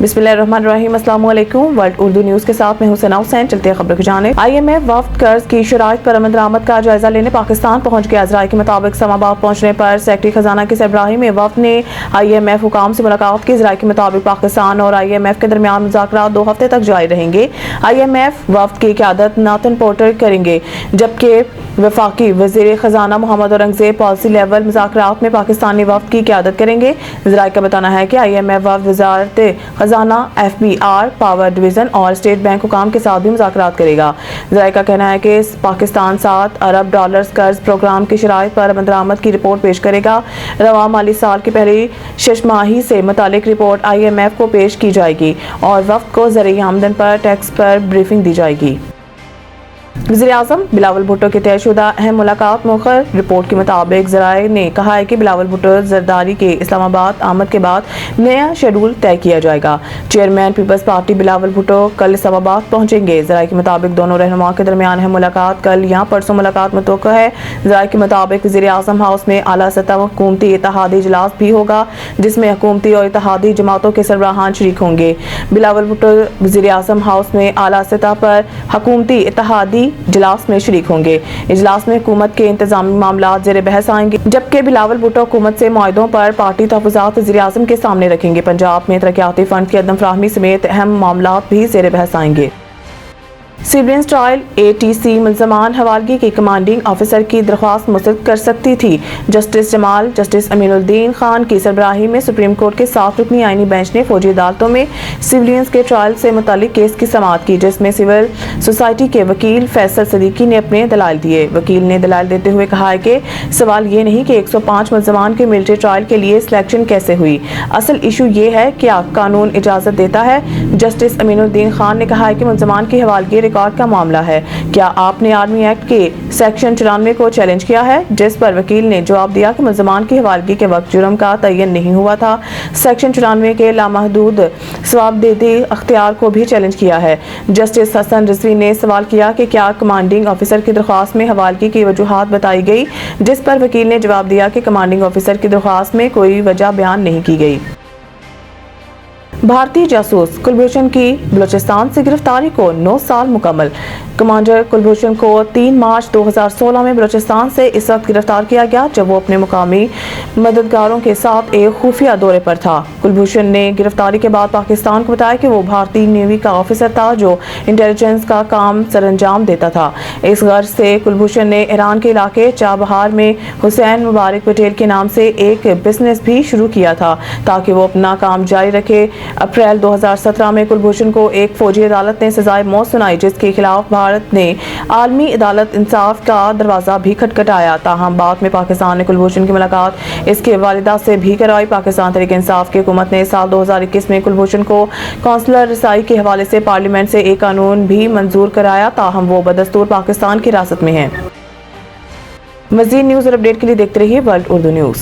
बिस्मिल्लाहिर्रहमानिर्रहीम, अस्सलाम वालेकुम। वर्ल्ड उर्दू न्यूज़ के साथ मैं हुसैन हुसैन। चलते हैं खबर की जानिब। IMF वफ्द कर्ज की शराइत पर अमल दरामद का जायजा लेने पाकिस्तान पहुंच गया। ज़राए के मुताबिक इस्लामाबाद पहुंचने पर सेक्रेटरी खजाना की सरबराही में वफ्द ने IMF हुकाम से मुलाकात की। ज़राए के मुताबिक पाकिस्तान और IMF के दरमियान मुज़ाकरात 2 हफ्ते तक जारी रहेंगे। IMF वफ्द की क़यादत नाथन पोर्टर करेंगे, जबकि वफाकी वज़ीर खजाना मोहम्मद औरंगज़ेब पॉलिसी लेवल मुज़ाकरात में पाकिस्तानी वफ्द की क़यादत करेंगे। ज़राए का बताना है कि IMF वफ्द वज़ारत खजाना, FBR, पावर डिवीज़न और स्टेट बैंक हुकाम के साथ भी मुज़ाकरात करेगा। ज़राए का कहना है कि पाकिस्तान $7 अरब कर्ज प्रोग्राम की शराइत पर अमल दरामद की रिपोर्ट पेश करेगा। रवा माली साल की पहली छमाही से मुतालिक रिपोर्ट IMF को पेश की जाएगी और वफ्द को ज़रिए आमदन पर टैक्स पर ब्रीफिंग दी जाएगी। वज़ीर-ए-आज़म बिलावल भुट्टो की तयशुदा अहम मुलाकात मुखर। रिपोर्ट के मुताबिक ज़राए ने कहा है कि बिलावल भुट्टो ज़रदारी के इस्लामाबाद आमद के बाद नया शेड्यूल तय किया जाएगा। चेयरमैन पीपल्स पार्टी बिलावल भुट्टो कल इस्लामाबाद पहुंचेंगे। ज़राए के मुताबिक दोनों रहनुमा के दरमियान अहम मुलाकात कल या परसों मुलाकात मुतवक्को है। ज़राए के मुताबिक वज़ीर-ए-आज़म हाउस में आला सतह हुकूमती इत्तेहादी इजलास भी होगा, जिसमें हुकूमती और इत्तेहादी जमातों के सरबराहान शरीक होंगे। बिलावल भुट्टो वज़ीर-ए-आज़म हाउस में आला सतह पर हुकूमती इत्तेहादी इजलास में शरीक होंगे। इजलास में हुकूमत के इंतजामी मामला ज़ेर बहस आएंगे, जबकि बिलावल भुट्टो हुकूमत से मुआहदों पर पार्टी तहफ़्फ़ुज़ात वज़ीर-ए-आज़म के सामने रखेंगे। पंजाब में तरक्याती फंड की अदम फ़राहमी समेत अहम मामला भी ज़ेर बहस आएंगे। सिविलियंस ट्रायल ATC मुल्ज़मान हवालगी की कमांडिंग ऑफिसर की दरख्वास्त मुस्तरद कर सकती थी। जस्टिस जमाल जस्टिस अमीनुद्दीन खान की सरबराही में सुप्रीम कोर्ट के 7 रुकनी आईनी बेंच ने फौजी अदालतों में सिविलियंस के ट्रायल से मुतालिक केस की समाअत की, जिसमें सिविल सोसाइटी के वकील फैसल सदीकी ने अपने दलाइल दिए। वकील ने दलाइल देते हुए कहा है कि सवाल ये नहीं कि 105 मुल्ज़मान के मिलिट्री ट्रायल के लिए सिलेक्शन कैसे हुई, असल इशू ये है क्या कानून इजाज़त देता है। जस्टिस अमीनुद्दीन खान ने कहा है कि मुल्ज़मान की हवालगी रिकॉर्ड का मामला है, क्या आपने आर्मी एक्ट के सेक्शन 94 को चैलेंज किया है, जिस पर वकील ने जवाब दिया कि मुल्ज़मान की हवालगी के वक्त जुर्म का तयन नहीं हुआ था। सेक्शन 94 के लामहदूद सवाबदेही अख्तियार को भी चैलेंज किया है। जस्टिस हसन रिजवी ने सवाल किया कि क्या कमांडिंग ऑफिसर की दरख्वास्त में हवालगी की वजूहात बताई गई, जिस पर वकील ने जवाब दिया कि कमांडिंग ऑफिसर की दरख्वास्त में कोई वजह बयान नहीं की गई। भारतीय जासूस कुलभूषण की बलूचिस्तान से गिरफ्तारी को 9 साल मुकम्मल। कमांडर कुलभूषण को 3 मार्च 2016 में बलूचिस्तान से इस वक्त गिरफ्तार किया गया, जब वो अपने मुकामी मददगारों के साथ एक खुफिया दौरे पर था। कुलभूषण ने गिरफ्तारी के बाद पाकिस्तान को बताया कि वो भारतीय नेवी का ऑफिसर था जो इंटेलिजेंस का काम सरअंजाम देता था। इस गर्ज से कुलभूषण ने ईरान के इलाके चाबहार में हुसैन मुबारक पटेल के नाम से एक बिजनेस भी शुरू किया था, ताकि वो अपना काम जारी रखे। अप्रैल 2017 में कुलभूषण को एक फौजी अदालत ने सजाए मौत सुनाई, जिसके खिलाफ भारत ने आलमी अदालत इंसाफ का दरवाजा भी खटखटाया। ताहम बाद में पाकिस्तान ने कुलभूषण की मुलाकात इसके वालिदा से भी करवाई। पाकिस्तान तहरीक इंसाफ की हुकूमत ने साल 2021 में कुलभूषण को कौंसलर रसाई के हवाले से पार्लियामेंट से एक कानून भी मंजूर कराया, ताहम वो बदस्तूर पाकिस्तान की हिरासत में है। मज़ीद न्यूज़ और अपडेट के लिए देखते रहिए वर्ल्ड उर्दू न्यूज़।